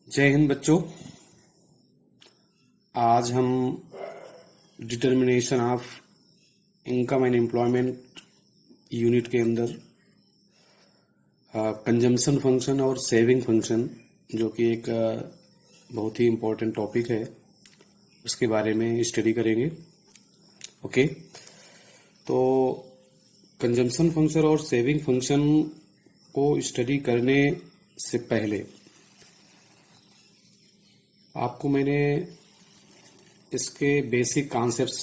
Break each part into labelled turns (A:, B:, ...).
A: जय हिंद बच्चों। आज हम determination of income and employment unit के अंदर कंजम्पशन फंक्शन और सेविंग फंक्शन, जो कि एक बहुत ही इम्पोर्टेंट टॉपिक है, उसके बारे में स्टडी करेंगे। ओके, तो कंजम्पशन फंक्शन और सेविंग फंक्शन को स्टडी करने से पहले आपको मैंने इसके बेसिक कॉन्सेप्ट्स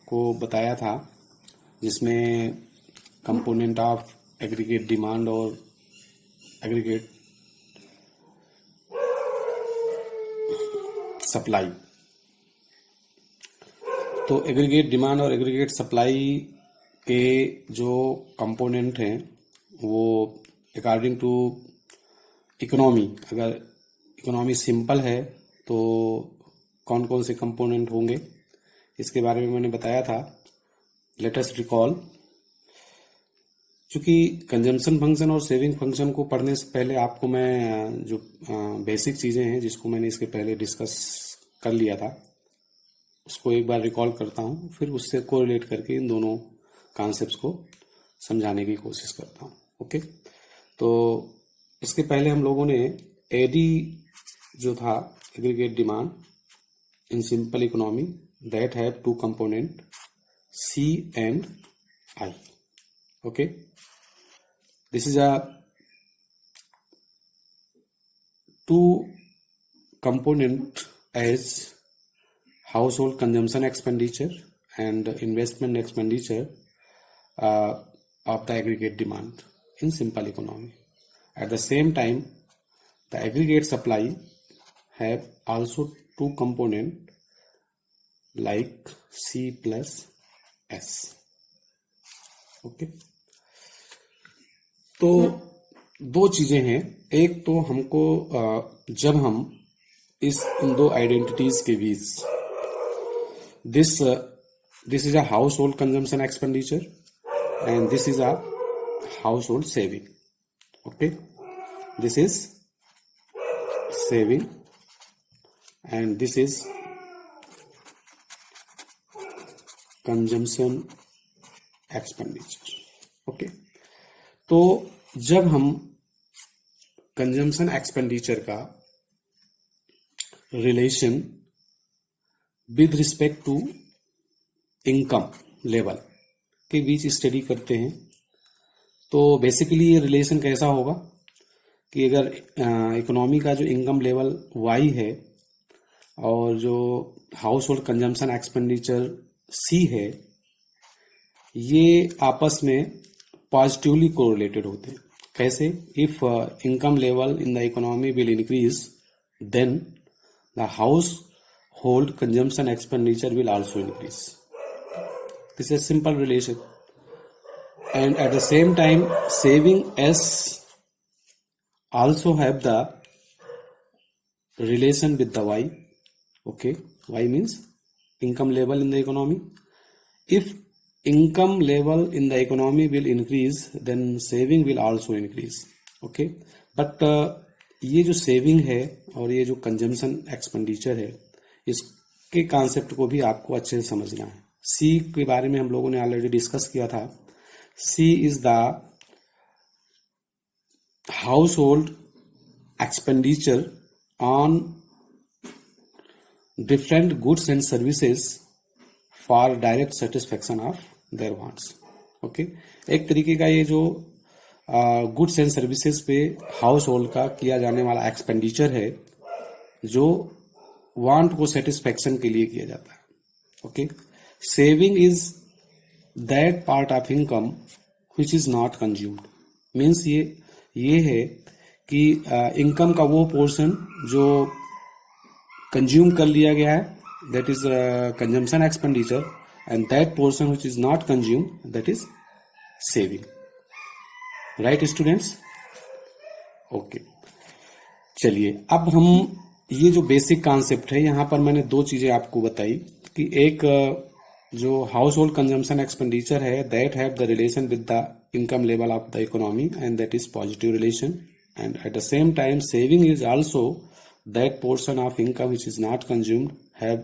A: को बताया था, जिसमें कंपोनेंट ऑफ एग्रीगेट डिमांड और एग्रीगेट सप्लाई। तो एग्रीगेट डिमांड और एग्रीगेट सप्लाई के जो कंपोनेंट हैं वो अकॉर्डिंग टू इकोनॉमी, अगर इकोनॉमी सिंपल है तो कौन कौन से कंपोनेंट होंगे, इसके बारे में मैंने बताया था। Let us recall. चूंकि कंजम्पशन फंक्शन और सेविंग फंक्शन को पढ़ने से पहले आपको मैं जो बेसिक चीज़ें हैं जिसको मैंने इसके पहले डिस्कस कर लिया था, उसको एक बार रिकॉल करता हूँ, फिर उससे कोरिलेट करके इन दोनों कॉन्सेप्ट्स को समझाने की कोशिश करता हूँ। ओके, तो इसके पहले हम लोगों ने एडी जो था, aggregate demand in simple economy, that have two component C and I. Okay, this is a two component as household consumption expenditure and investment expenditure of the aggregate demand in simple economy. At the same time, the aggregate supply have also two component like C plus S. Okay, तो दो चीजें हैं। एक तो हमको जब हम इन दो आइडेंटिटीज के बीच this is a household consumption expenditure and this is a household saving. Okay, this is saving and this is consumption expenditure. Okay, तो जब हम कंजम्पशन एक्सपेंडिचर का relation with respect to income level के बीच study करते हैं, तो basically ये रिलेशन कैसा होगा कि अगर इकोनॉमी का जो इनकम लेवल वाई है और जो household consumption expenditure C है, ये आपस में पॉजिटिवली कोरिलेटेड होते हैं। कैसे? If income level in the economy will increase, then the household consumption expenditure will also increase. This is a simple relation. And at the same time, saving S also have the relation with the Y. Okay, Y means income level in the economy. If income level in the economy will increase, then saving will also increase. Okay, but ये जो saving है और ये जो consumption expenditure है, इसके concept को भी आपको अच्छे से समझना है। सी के बारे में हम लोगों ने ऑलरेडी डिस्कस किया था। C is the household expenditure on different goods and services for direct satisfaction of their wants. Okay, एक तरीके का ये जो गुड्स एंड सर्विसेज पे हाउस होल्ड का किया जाने वाला एक्सपेंडिचर है, जो वांट को सेटिस्फेक्शन के लिए किया जाता है। Okay, saving is that part of income which is not consumed. Means ये है कि इनकम का वो पोर्शन जो कंज्यूम कर लिया गया है, that is consumption expenditure, and that portion which is not consumed, that is saving. Right students? Okay, चलिए अब हम ये जो बेसिक कॉन्सेप्ट है, यहाँ पर मैंने दो चीजें आपको बताई कि एक जो हाउस होल्ड कंजम्पशन एक्सपेंडिचर है, that have the relation with the income level of the economy and that is positive relation, and at the same time saving is also that portion of income which is not consumed have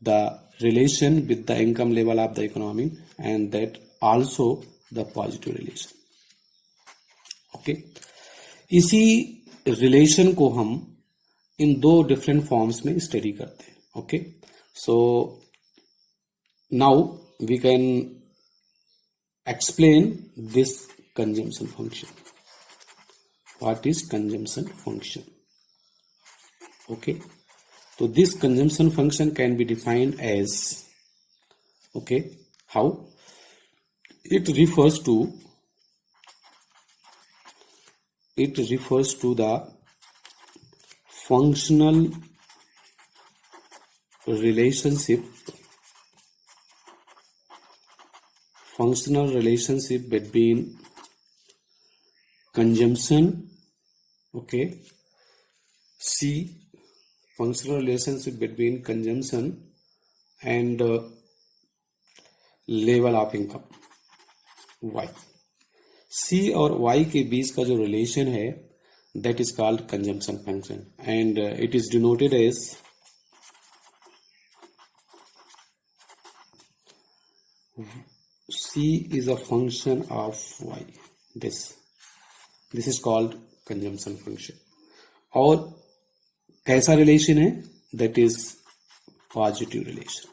A: the relation with the income level of the economy, and that also the positive relation. Okay इसी relation को हम इन दो different forms में study करते हैं. Okay so now we can explain this consumption function. What is consumption function? Okay so this consumption function can be defined as, okay, how it refers to the functional relationship between consumption, okay, C, functional relationship between consumption and level of income, y. C और y के बीच का जो relation है that is called consumption function, and it is denoted as C is a function of y. This is called consumption function. और कैसा relation है? That is positive relation.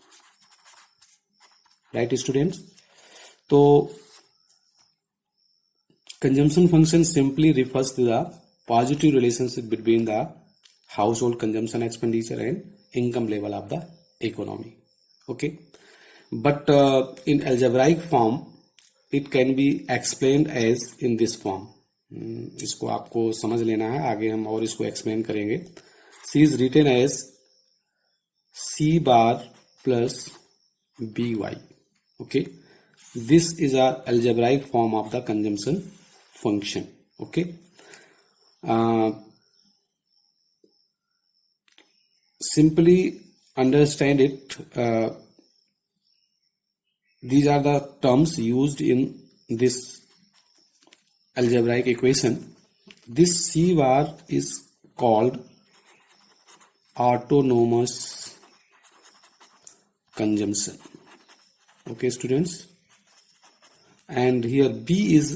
A: Right students? तो consumption function simply refers to the positive relationship between the household consumption expenditure and income level of the economy. Okay but in algebraic form it can be explained as in this form. इसको आपको समझ लेना है, आगे हम और इसको explain करेंगे. C is written as C bar plus by. Okay, this is a algebraic form of the consumption function. Okay, simply understand it. These are the terms used in this algebraic equation. This C bar is called autonomous consumption. Okay students, and here B is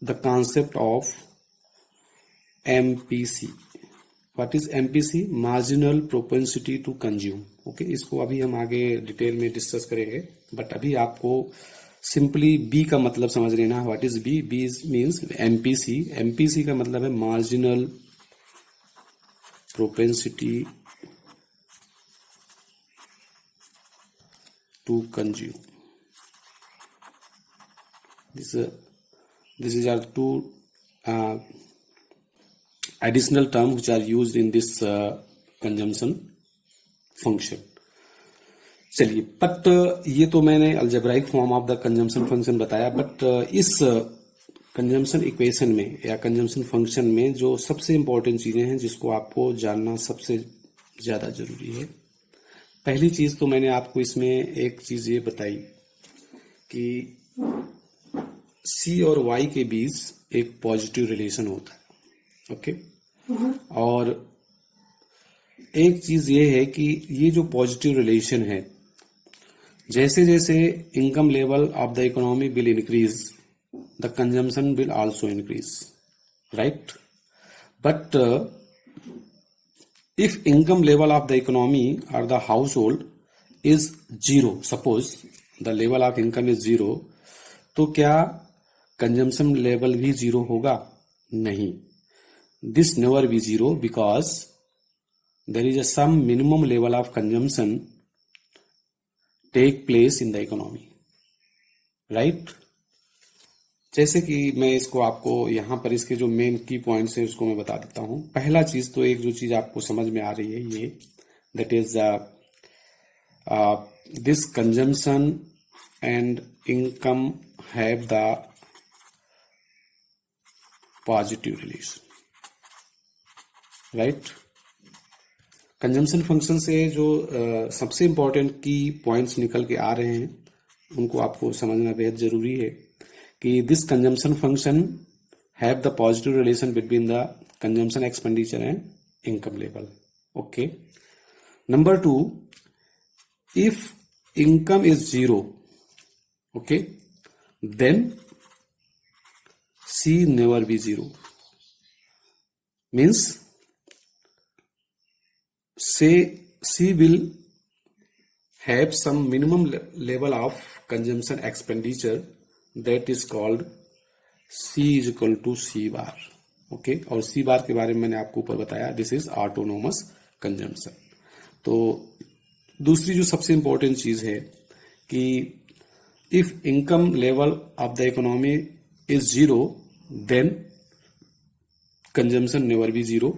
A: the concept of MPC. What is MPC? Marginal propensity to consume. Okay, इसको अभी हम आगे detail में discuss करेंगे, but अभी आपको simply B का मतलब समझ लेना. What is B? B means MPC. MPC का मतलब है marginal propensity to consume. This is are two additional terms which are used in this consumption function. चलिए, बट ये तो मैंने algebraic form of the consumption function बताया, but इस consumption equation में या कंजम्पशन फंक्शन में जो सबसे इंपॉर्टेंट चीजें हैं जिसको आपको जानना सबसे ज्यादा जरूरी है. पहली चीज तो मैंने आपको इसमें एक चीज ये बताई कि C और Y के बीच एक पॉजिटिव रिलेशन होता है. ओके और एक चीज ये है कि ये जो पॉजिटिव रिलेशन है, जैसे जैसे income level of the economy will increase, the consumption will also increase, right? But if income level of the economy or the household is zero, suppose the level of income is zero, तो क्या consumption level भी zero होगा? नहीं. This never be zero because there is some minimum level of consumption take place in the economy, right? जैसे कि मैं इसको आपको यहाँ पर इसके जो मेन की पॉइंट्स है उसको मैं बता देता हूँ. पहला चीज तो एक जो चीज आपको समझ में आ रही है ये, that is this consumption and income have the positive relation, right? Consumption function से जो सबसे इंपॉर्टेंट की पॉइंट्स निकल के आ रहे हैं उनको आपको समझना बेहद जरूरी है कि this consumption function have the positive relation between the consumption expenditure and income level. Okay. Number 2, if income is 0, okay, then C never be 0. Means say C will have some minimum level of consumption expenditure, that is called C is equal to C bar. Okay, और सी बार के बारे में मैंने आपको ऊपर बताया, this is autonomous consumption. तो दूसरी जो सबसे इंपॉर्टेंट चीज है कि if income level of the economy is 0, then consumption never be 0.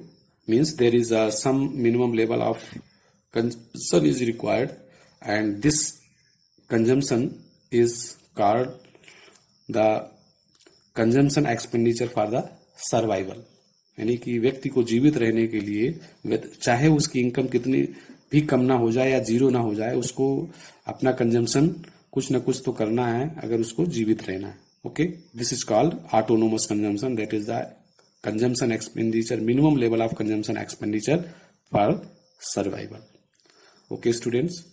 A: Means there is some minimum level of consumption is required, and this consumption is called the consumption expenditure for the survival. यानी कि व्यक्ति को जीवित रहने के लिए चाहे उसकी इनकम कितनी भी कम ना हो जाए या 0 ना हो जाए, उसको अपना कंजम्पशन कुछ ना कुछ तो करना है अगर उसको जीवित रहना है. Okay, this is called autonomous consumption, that is the consumption expenditure, minimum level of consumption expenditure for survival. Okay students,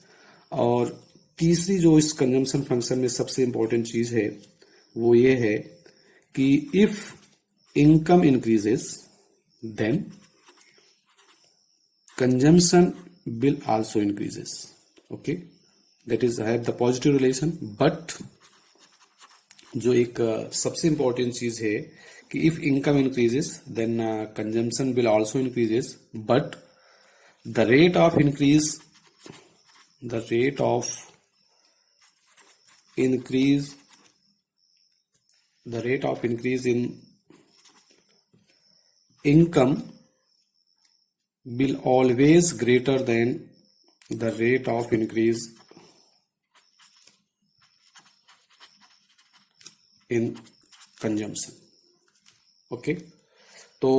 A: और तीसरी जो इस कंजम्पशन फंक्शन में सबसे इंपॉर्टेंट चीज है वो ये है कि if income increases, then consumption will also increases. Okay, that is have the positive relation. But जो एक सबसे important चीज है कि if income increases, then consumption will also increases. But the rate of increase in income will always greater than the rate of increase in consumption. Okay, तो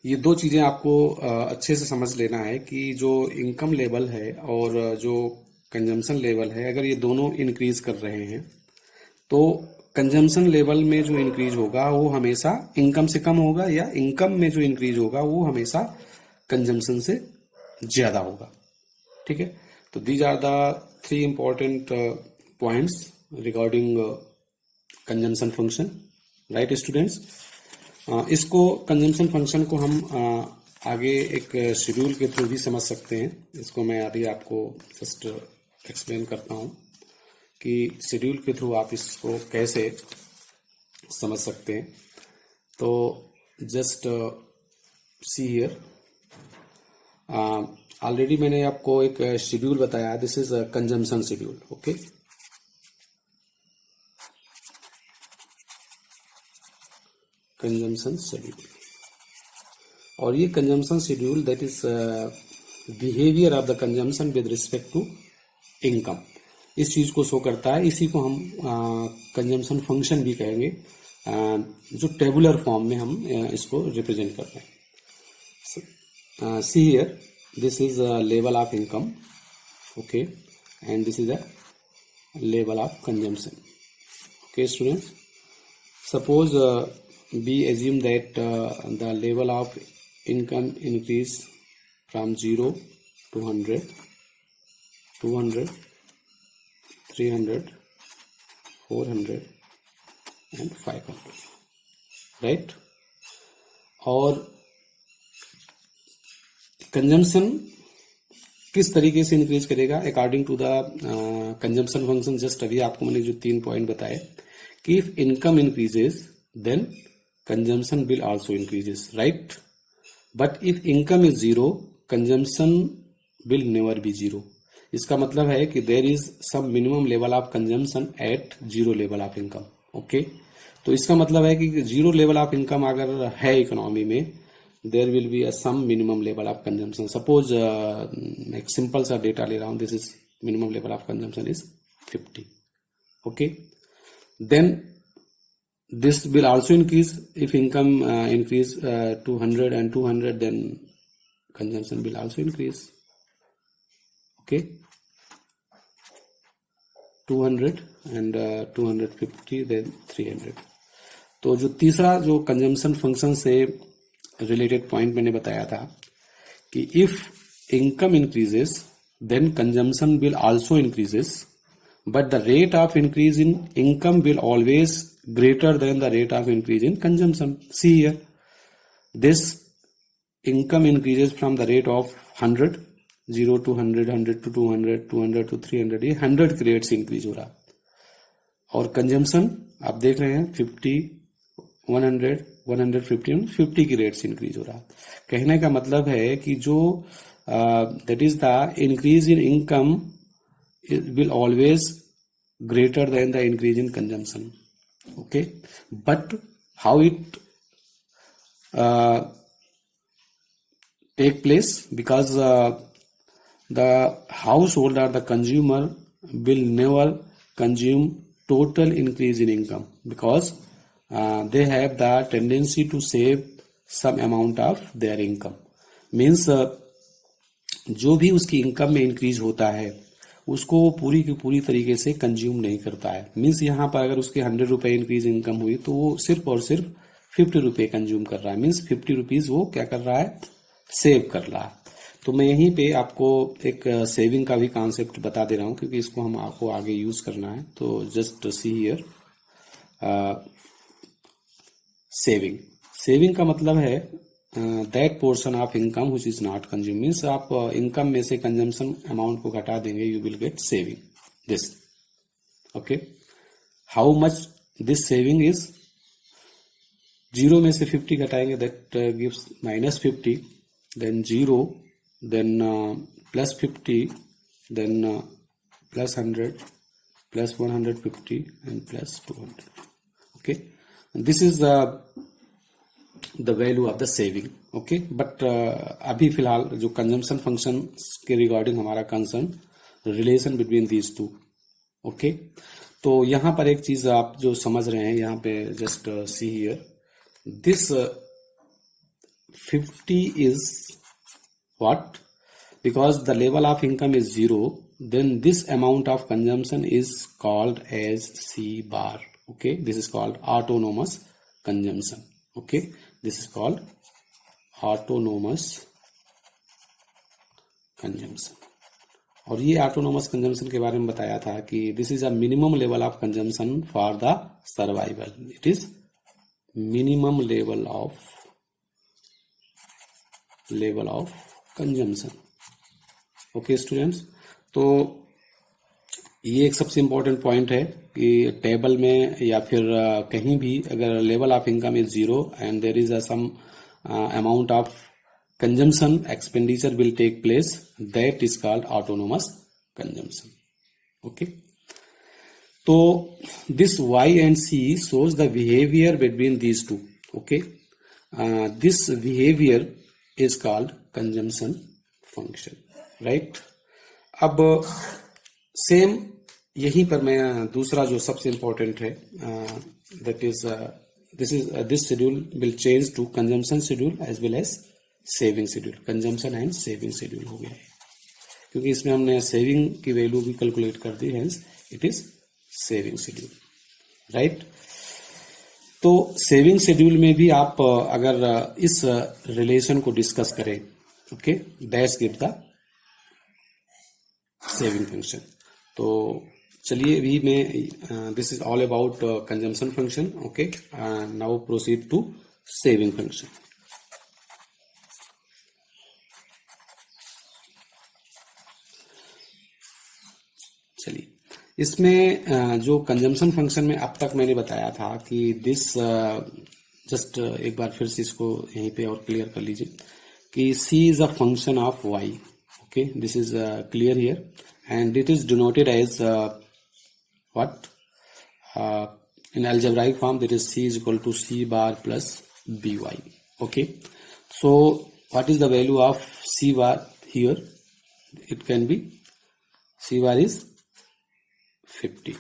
A: ये दो चीजें आपको अच्छे से समझ लेना है कि जो इनकम लेवल है और जो कंजम्पशन लेवल है, अगर ये दोनों इंक्रीज कर रहे हैं तो कंजम्पशन लेवल में जो इंक्रीज होगा वो हमेशा इनकम से कम होगा, या इनकम में जो इंक्रीज होगा वो हमेशा कंजम्पशन से ज्यादा होगा. ठीक है, तो these are the 3 important points regarding consumption function. Right students, इसको कंजम्पशन फंक्शन को हम आगे एक शेड्यूल के थ्रू भी समझ सकते हैं. इसको मैं अभी आपको जस्ट एक्सप्लेन करता हूं कि शेड्यूल के थ्रू आप इसको कैसे समझ सकते हैं. तो जस्ट सी हियर, ऑलरेडी मैंने आपको एक शेड्यूल बताया, this is consumption schedule. Okay, consumption schedule, और ये consumption schedule that is behaviour of the consumption with respect to income, इस चीज को शो करता है. इसी को हम कंजम्पशन फंक्शन भी कहेंगे, जो टेबुलर फॉर्म में हम इसको रिप्रेजेंट करते हैं. See here, this is level of income, okay, and this is a level of consumption. Okay students, suppose we assume that the level of income increase from 0 to 100, 200, 300, 400 and 500, right? और consumption किस तरीके से increase करेगा according to the consumption function. Just अभी आपको मैंने जो 3 point बताए कि if income increases then consumption will also increases, right? But if income is 0, consumption will never be 0. इसका मतलब है कि there is some minimum level of consumption at 0 level of income. Okay? तो इसका मतलब है कि 0 level of income अगर है इकोनॉमी में, there will be some minimum level of consumption. Suppose एक सिंपल सा डेटा ले रहा हूं, this is minimum level of consumption is 50. Okay? Then this will also increase if income increase to 100 and 200, then consumption will also increase. Okay, 200 and 250, then 300. तो जो तीसरा जो consumption function से रिलेटेड पॉइंट मैंने बताया था कि if income increases then consumption will also increases, but the rate of increase in income will always greater than the rate of increase in consumption. See here, this income increases from the rate of 100, 0 to 100, 100 to 200, 200 to 300, ये 100 के rate से increase हो रहा, और consumption आप देख रहे हैं 50, 100, 150, 50 की रेट से इंक्रीज हो रहा। कहने का मतलब है कि जो that is the increase in income will always greater than the increase in consumption, okay, but how it take place, because the household or the consumer will never consume total increase in income, because they have the tendency to save some amount of their income. Means जो भी उसकी income में increase होता है उसको वो पूरी की पूरी तरीके से कंज्यूम नहीं करता है। मीन्स यहाँ पर अगर उसके 100 रुपए इंक्रीज इनकम हुई तो वो सिर्फ और सिर्फ 50 रुपए कंज्यूम कर रहा है। मीन्स 50 रुपीज वो क्या कर रहा है, सेव कर रहा है। तो मैं यहीं पे आपको एक सेविंग का भी कॉन्सेप्ट बता दे रहा हूं, क्योंकि इसको हम आपको आगे यूज करना है। तो जस्ट सी हियर, सेविंग का मतलब है that portion of income which is not consume. Means आप इनकम में से कंजम्पशन अमाउंट को घटा देंगे, you will get saving this, okay. How much this saving is, 0 में से 50 घटाएंगे, that gives -50, then 0, then +50, then +100, +150 and +200, okay. This is the value of the saving, okay. But अभी फिलहाल जो कंजम्पशन फंक्शन के रिगार्डिंग हमारा concern relation between these two, okay. तो यहाँ पर एक चीज आप जो समझ रहे हैं, यहाँ पे just see here, this 50 is what? Because the level of income is 0, then this amount of consumption is called as C bar, okay. This is called autonomous consumption, okay. This is called autonomous consumption. और ये autonomous consumption के बारे में बताया था कि this is a minimum level of consumption for the survival. It is minimum level of consumption, okay students. तो ये एक सबसे इंपॉर्टेंट पॉइंट है कि टेबल में या फिर कहीं भी अगर level of income is 0 and there is some amount of consumption expenditure will take place, that is called autonomous consumption, okay. तो this Y and C shows the behavior between these two, okay. This behavior is called consumption function, right? अब same यहीं पर मैं दूसरा जो सबसे important है, that is this schedule will change to consumption schedule as well as saving schedule. Consumption and saving schedule हो गया है, क्योंकि इसमें हमने सेविंग की वैल्यू भी कैलकुलेट कर दी, hence it is saving schedule, right. तो सेविंग शेड्यूल में भी आप अगर इस रिलेशन को डिस्कस करें, okay, that's give the saving function. तो चलिए अभी मैं this is all about consumption function, okay. Now proceed to saving function. चलिए इसमें जो कंजम्पशन फंक्शन में अब तक मैंने बताया था कि दिस जस्ट एक बार फिर से इसको यहीं पे और क्लियर कर लीजिए कि C is a function of Y, okay. This is clear here and it is denoted as what in algebraic form, that is C is equal to C bar plus by, okay. So what is the value of C bar here? It can be, C bar is 50.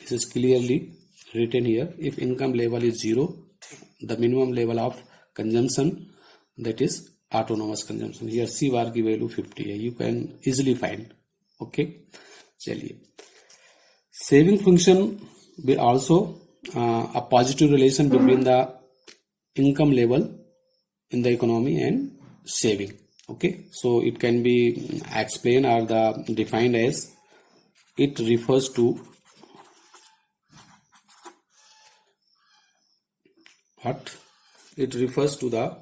A: This is clearly written here. If income level is 0, the minimum level of consumption, that is autonomous consumption. Here C bar की value 50 है, you can easily find, okay. चलिए saving function will also a positive relation between the income level in the economy and saving, Okay, so it can be explained or the defined as it refers to what? It refers to the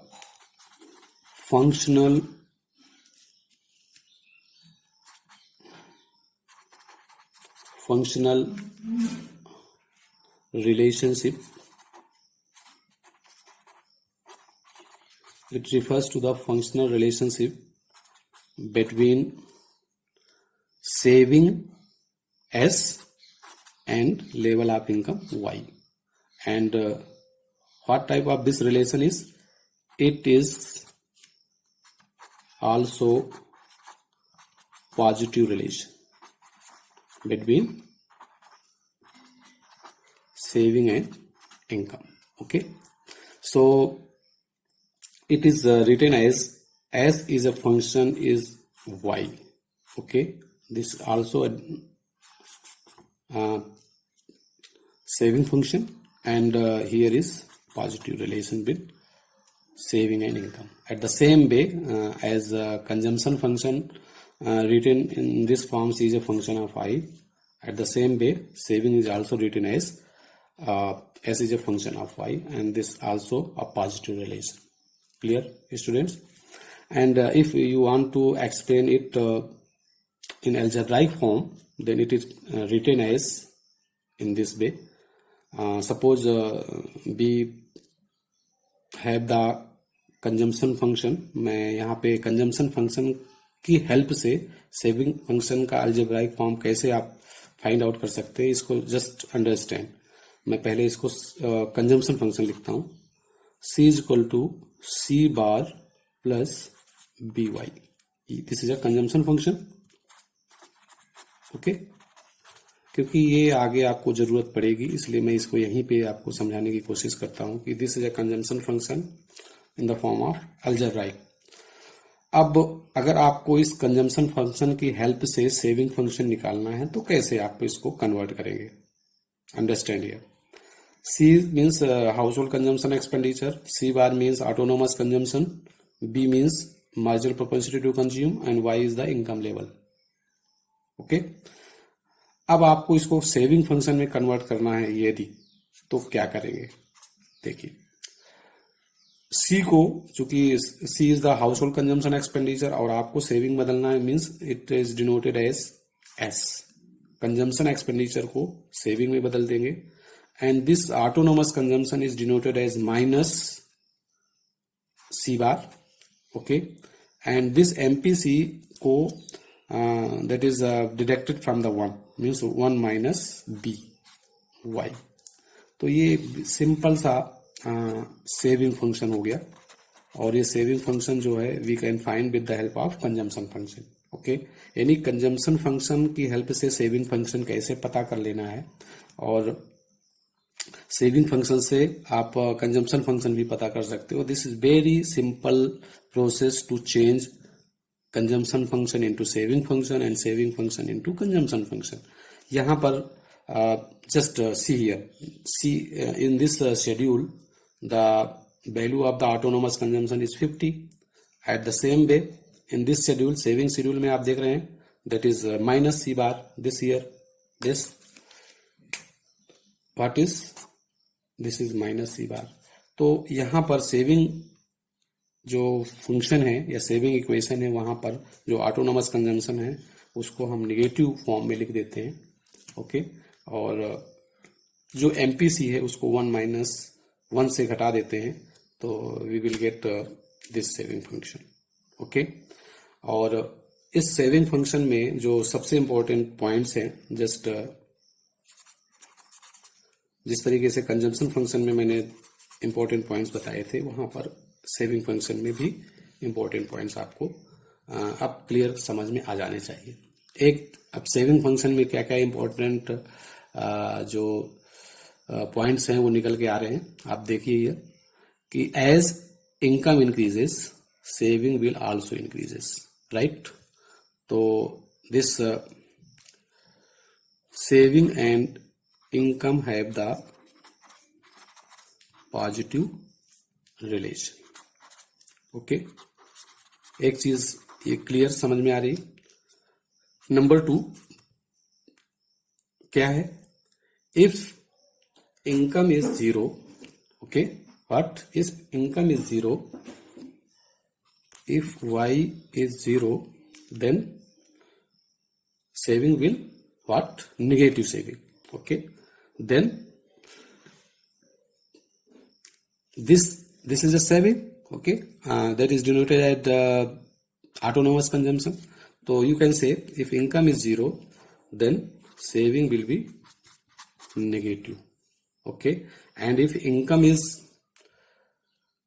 A: functional relationship. It refers to the functional relationship between saving S and level of income Y. And what type of this relation is? It is also positive relation between saving and income. Okay, so it is written as S is a function is Y. Okay, this also a saving function, and here is positive relation with saving and income. At the same way as consumption function written in this form is a function of I. At the same way, saving is also written as S is a function of Y, and this also a positive relation. Clear, students? And if you want to explain it in algebraic form, then it is written as in this way. Suppose we have the consumption function. मैं यहाँ पे consumption function की help से saving function का algebraic form कैसे आप find out कर सकते हैं, इसको जस्ट अंडरस्टैंड. मैं पहले इसको कंजम्पशन फंक्शन लिखता हूं. C is equal to C bar plus BY. This is a consumption function. Okay, क्योंकि ये आगे आपको जरूरत पड़ेगी, इसलिए मैं इसको यहीं पे आपको समझाने की कोशिश करता हूं कि this is a consumption function in the form of algebraic. अब अगर आपको इस कंजम्पशन फंक्शन की हेल्प से सेविंग फंक्शन निकालना है तो कैसे आप इसको कन्वर्ट करेंगे? Understand here. C means household consumption expenditure, C bar means autonomous consumption, B means marginal propensity to consume, and Y is the income level. Okay, अब आपको इसको सेविंग फंक्शन में कन्वर्ट करना है यदि, तो क्या करेंगे? देखिए, C को, चूंकि C is the household consumption expenditure और आपको सेविंग बदलना है, means it is denoted as S. Consumption expenditure को सेविंग में बदल देंगे, and this autonomous consumption is denoted as minus C bar. Okay, and this MPC को that is deducted from the 1, means 1 minus BY. तो ये simple सा saving function हो गया, और ये सेविंग फंक्शन जो है we can find with the help of consumption function. Okay, यानी कंजम्पशन फंक्शन की हेल्प से सेविंग फंक्शन कैसे पता कर लेना है, और सेविंग फंक्शन से आप कंजम्पशन फंक्शन भी पता कर सकते हो. This is very simple process to change consumption function into saving function and saving function into consumption function. यहाँ पर just see here, see in this schedule the value of the autonomous consumption is 50. At the same way, in this schedule, saving schedule में आप देख रहे हैं, that is minus C bar this year. This what is, this is minus C bar. तो यहाँ पर saving जो function है या सेविंग इक्वेशन है, वहां पर जो ऑटोनोमस कंजम्पशन है उसको हम नेगेटिव फॉर्म में लिख देते हैं. ओके, और जो MPC है उसको 1 माइनस 1 से घटा देते हैं, तो we will get this saving function. Okay, और इस सेविंग फंक्शन में जो सबसे इंपॉर्टेंट पॉइंट्स हैं, जस्ट जिस तरीके से कंजम्पशन फंक्शन में मैंने इंपॉर्टेंट पॉइंट्स बताए थे, वहां पर सेविंग फंक्शन में भी इंपॉर्टेंट पॉइंट्स आपको अब क्लियर समझ में आ जाने चाहिए. एक, अब सेविंग फंक्शन में क्या क्या इंपॉर्टेंट जो पॉइंट्स हैं वो निकल के आ रहे हैं. आप देखिए कि as income increases saving will also increases, right. तो this saving and income have the positive relation. Okay, एक चीज ये क्लियर समझ में आ रही। नंबर 2 क्या है? If income is zero, okay, what is income is zero, if y is zero, then saving will what? Negative saving, okay. Then this is a saving, okay, that is denoted as autonomous consumption. So you can say if income is zero, then saving will be negative, okay. And if income is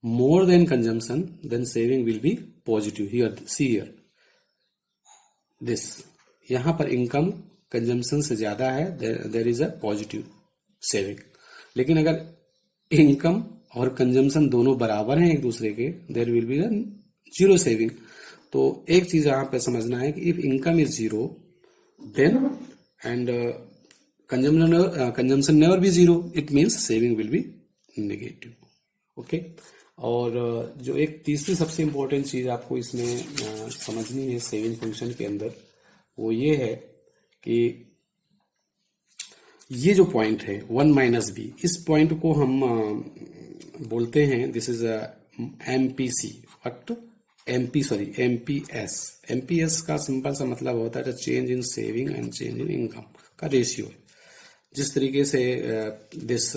A: more than consumption, then saving will be positive. Here, see here, this यहाँ पर income consumption से ज्यादा है, there is a positive saving. लेकिन अगर income और consumption दोनों बराबर हैं एक दूसरे के, there will be a zero saving. तो एक चीज यहाँ पे समझना है कि if income is zero, then and consumption never be zero, it means saving will be negative, okay. और जो एक तीसरी सबसे इम्पोर्टेंट चीज आपको इसमें समझनी है सेविंग फंक्शन के अंदर, वो ये है कि ये जो पॉइंट है 1 माइनस बी, इस पॉइंट को हम बोलते हैं this is MPC, what? MPS का सिंपल सा मतलब होता है change in saving and change in income का रेशियो है। जिस तरीके से दिस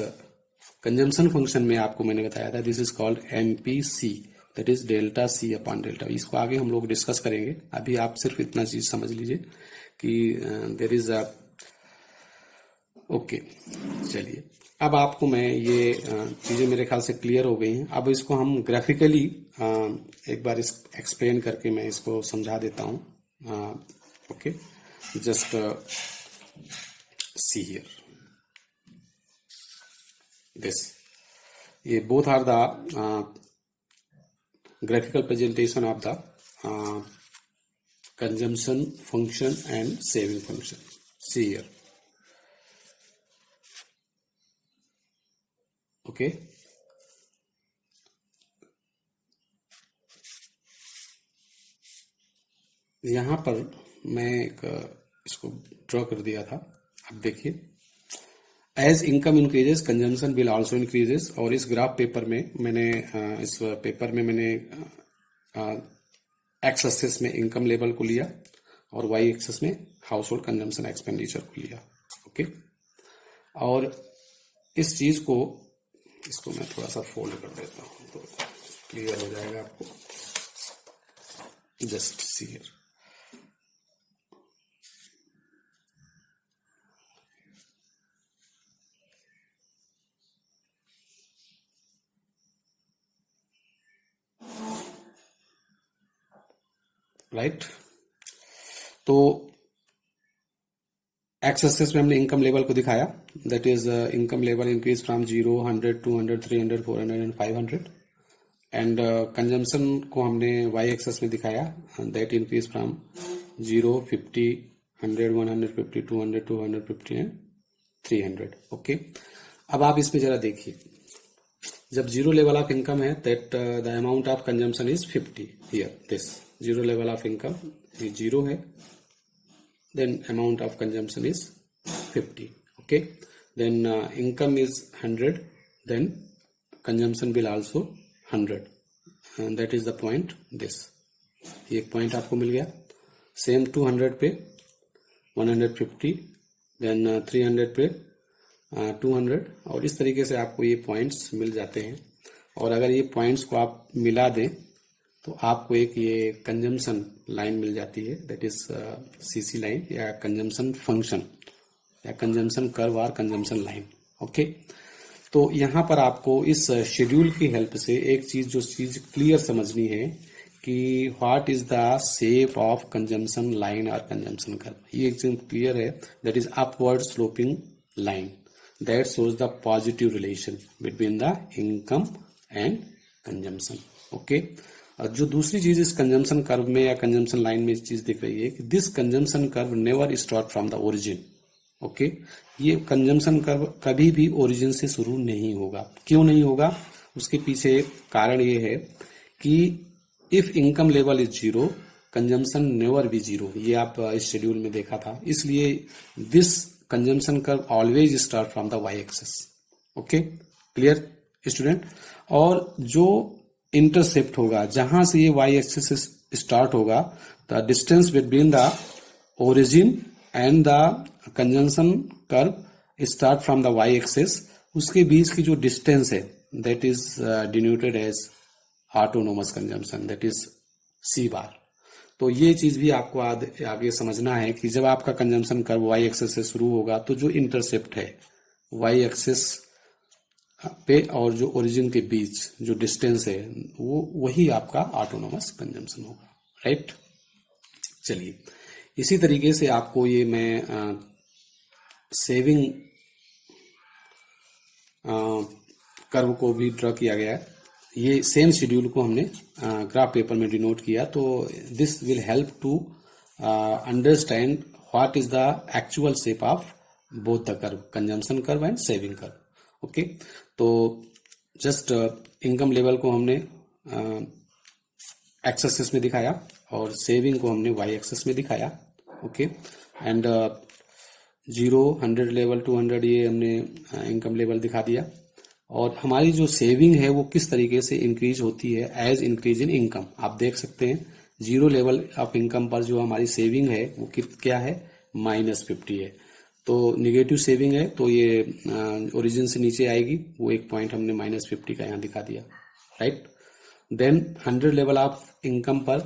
A: कंजम्पशन फंक्शन में आपको मैंने बताया था, this is called MPC, that is delta C upon delta. इसको आगे हम लोग डिस्कस करेंगे, अभी आप सिर्फ इतना चीज समझ लीजिए कि देयर इज अ ओके। चलिए, अब आपको मैं ये चीजें मेरे ख्याल से क्लियर हो गई हैं। अब इसको हम ग्राफिकली एक बार इस एक्सप्लेन करके मैं इसको समझा देता हूं। Okay, just see here this, ये both are the graphical presentation of the consumption function and saving function. See here, okay. यहां पर मैं एक इसको ड्रॉ कर दिया था। अब देखिए, as income increases consumption will also increases. और इस ग्राफ पेपर में मैंने एक्स एक्सिस में इनकम लेवल को लिया और वाई एक्सिस में हाउस होल्ड कंजम्पशन एक्सपेंडिचर को लिया, ओके। और इस चीज को, इसको मैं थोड़ा सा फोल्ड कर देता हूं तो क्लियर हो जाएगा आपको। Just see here, right. तो एक्स एक्सिस में हमने इनकम लेवल को दिखाया, that is income level increase from 0, 100, 200, 300, 400 and 500। And consumption को हमने वाई एक्सिस में दिखाया, that increase from 0, 50, 100, 150, 200, 250 and 300, okay. अब आप इसमें जरा देखिए, जब जीरो लेवल ऑफ इनकम है, that the amount of consumption is 50 here, this zero level of income ये जीरो है, then amount of consumption is 50, okay. Then income is 100, then consumption will also 100, and that is the point this, ये एक point आपको मिल गया। Same 200 पे 150, then 300 पे 200, और इस तरीके से आपको ये पॉइंट्स मिल जाते हैं। और अगर ये पॉइंट्स को आप मिला दें तो आपको एक ये कंजम्पशन लाइन मिल जाती है, दैट इज सीसी लाइन या कंजम्पशन फंक्शन या कंजम्पशन कर्व और कंजम्पशन लाइन, ओके। तो यहाँ पर आपको इस शेड्यूल की हेल्प से एक चीज, जो चीज क्लियर समझनी है कि what is the shape of consumption line और कंजम्पशन कर्व। ये एकदम क्लियर है, that is upward sloping line that shows the positive relation between the income and consumption, okay. जो दूसरी चीज इस कंजम्पशन कर्व में या कंजम्पशन लाइन में इस चीज दिख रही है कि this consumption curve never start from the origin, okay. ये कंजम्पशन कर्व कभी भी ओरिजिन से शुरू नहीं होगा। क्यों नहीं होगा? उसके पीछे कारण ये है कि if income level is zero consumption never be zero, ये आप इस शेड्यूल में देखा था। इसलिए this consumption curve always start from the Y axis. Okay, clear student. और जो इंटरसेप्ट होगा, जहां से ये वाई एक्सिस स्टार्ट होगा, the distance between the origin and the consumption curve start from the Y axis, उसके बीच की जो डिस्टेंस है that is denoted as autonomous consumption, that is सी बार। तो ये चीज भी आपको आगे समझना है कि जब आपका कंजम्पशन कर्व वाई एक्सिस से शुरू होगा तो जो इंटरसेप्ट है वाई एक्सिस पे और जो ओरिजिन के बीच जो डिस्टेंस है वो वही आपका ऑटोनोमस कंजम्पशन होगा, राइट। चलिए, इसी तरीके से आपको ये मैं सेविंग कर्व को भी ड्रॉ किया गया है। ये सेम शेड्यूल को हमने ग्राफ पेपर में डिनोट किया। तो this will help to understand what is the actual shape of both the curve, consumption curve and saving curve. Okay, तो जस्ट इनकम लेवल को हमने एक्स एक्सिस में दिखाया और सेविंग को हमने वाई एक्सिस में दिखाया। ओके, एंड 0, 100 लेवल, 200 ये हमने इनकम लेवल दिखा दिया। और हमारी जो सेविंग है वो किस तरीके से इंक्रीज होती है एज इंक्रीज इन इनकम। आप देख सकते हैं 0 लेवल ऑफ इनकम पर जो हमारी सेविंग है वो क्या है, -50 है। तो निगेटिव सेविंग है तो ये ओरिजिन से नीचे आएगी, वो एक पॉइंट हमने -50 का यहाँ दिखा दिया, right. Then 100 level of income पर,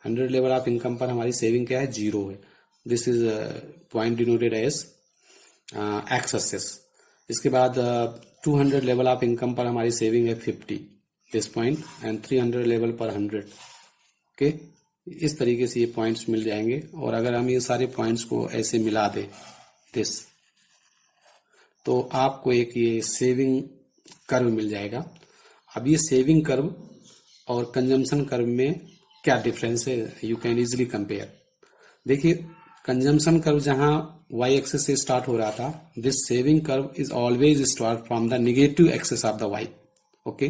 A: 100 लेवल ऑफ इनकम पर हमारी सेविंग क्या है, 0 है। This is point denoted as X axis. इसके बाद 200 लेवल ऑफ इनकम पर हमारी सेविंग है 50, दिस पॉइंट, एंड 300 लेवल पर 100। ओके, इस तरीके से ये पॉइंट्स मिल जाएंगे। और अगर हम ये सारे पॉइंट्स को ऐसे मिला दें दिस, तो आपको एक ये सेविंग कर्व मिल जाएगा। अब ये सेविंग कर्व और कंजम्पशन कर्व में क्या डिफरेंस है, यू कैन इजिली कंपेयर। देखिए, कंजम्पशन कर्व जहां y एक्सिस से स्टार्ट हो रहा था, this saving curve is always start from the negative axis of the y। Okay,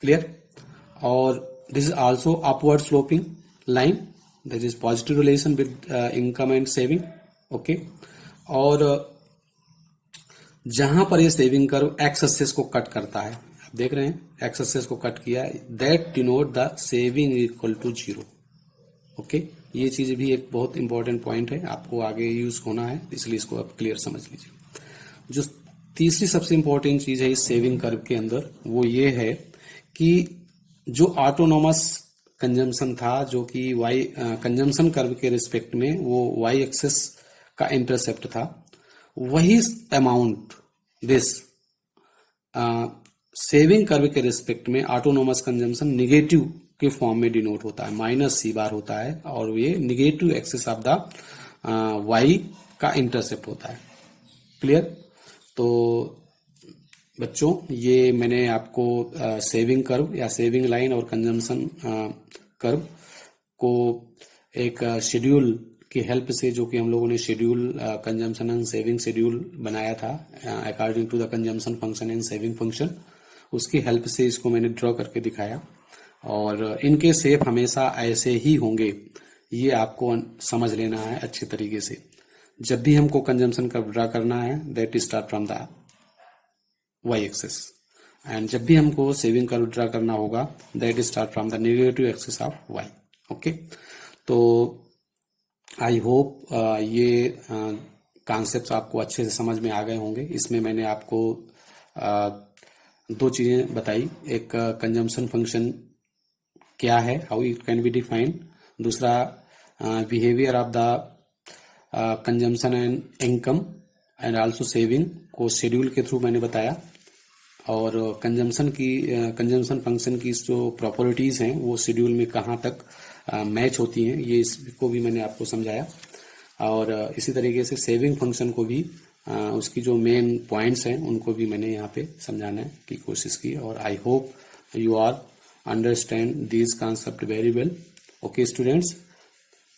A: clear. और this is also upward sloping line, that is positive relation with income and saving. Okay, और जहां पर ये saving curve X axis को cut करता है, आप देख रहे हैं एक्स एक्सिस को कट किया, that denote the saving equal to 0। Okay, ये चीज भी एक बहुत इंपॉर्टेंट पॉइंट है, आपको आगे यूज होना है, इसलिए इसको आप क्लियर समझ लीजिए। जो तीसरी सबसे इंपॉर्टेंट चीज है इस सेविंग कर्व के अंदर, वो ये है कि जो ऑटोनोमस कंजम्पशन था, जो कि वाई कंजम्पशन कर्व के रिस्पेक्ट में वो वाई एक्सिस का इंटरसेप्ट था, वही अमाउंट दिस सेविंग कर्व के रिस्पेक्ट में ऑटोनोमस कंजम्पशन निगेटिव के फॉर्म में डिनोट होता है, -c बार होता है, और ये negative axis of the Y का इंटरसेप्ट होता है। क्लियर। तो बच्चों, ये मैंने आपको सेविंग कर्व या सेविंग लाइन और कंजम्पशन कर्व को एक शेड्यूल की हेल्प से, जो कि हम लोगों ने schedule consumption and saving schedule बनाया था according to the consumption function and saving function, उसकी हेल्प से इसको मैंने ड्रॉ करके दिखाया। और इनके शेप हमेशा ऐसे ही होंगे, ये आपको समझ लेना है अच्छे तरीके से। जब भी हमको कंजम्पशन कर्व ड्रा करना है, that start from the Y axis, and जब भी हमको सेविंग कर्व ड्रा करना होगा, that start from the negative axis of Y. Okay, तो आई होप ये कॉन्सेप्ट्स आपको अच्छे से समझ में आ गए होंगे। इसमें मैंने आपको दो चीजें बताई, एक कंजम्पशन फंक्शन क्या है, how it can be defined, दूसरा behaviour of the consumption and income and also saving को शेड्यूल के थ्रू मैंने बताया, और कंजम्पशन फंक्शन की जो प्रॉपर्टीज हैं वो शेड्यूल में कहाँ तक मैच होती हैं, ये इसको भी मैंने आपको समझाया। और इसी तरीके से सेविंग फंक्शन को भी उसकी जो मेन पॉइंट्स हैं उनको भी मैंने यहाँ पे समझाने की कोशिश की। और I hope you are understand this concept very well. Okay students,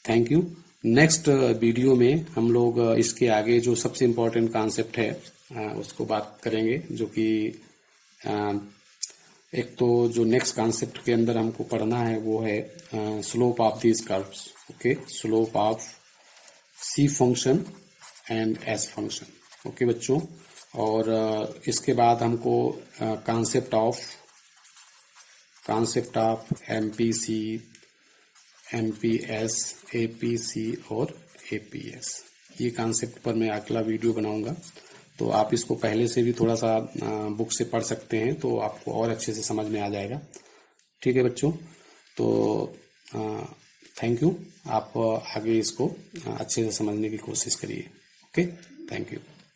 A: thank you. Next video में हम लोग इसके आगे जो सबसे इम्पोर्टेंट कॉन्सेप्ट है उसको बात करेंगे, जो कि एक तो जो नेक्स्ट कॉन्सेप्ट के अंदर हमको पढ़ना है वो है slope of these curves, okay, slope of C function and S function, okay बच्चों। और इसके बाद हमको concept of MPC, MPS, APC और एपीएस, ये कॉन्सेप्ट पर मैं अगला वीडियो बनाऊंगा। तो आप इसको पहले से भी थोड़ा सा बुक से पढ़ सकते हैं, तो आपको और अच्छे से समझ में आ जाएगा। ठीक है बच्चों, तो थैंक यू। आप आगे इसको अच्छे से समझने की कोशिश करिए। Okay, thank you.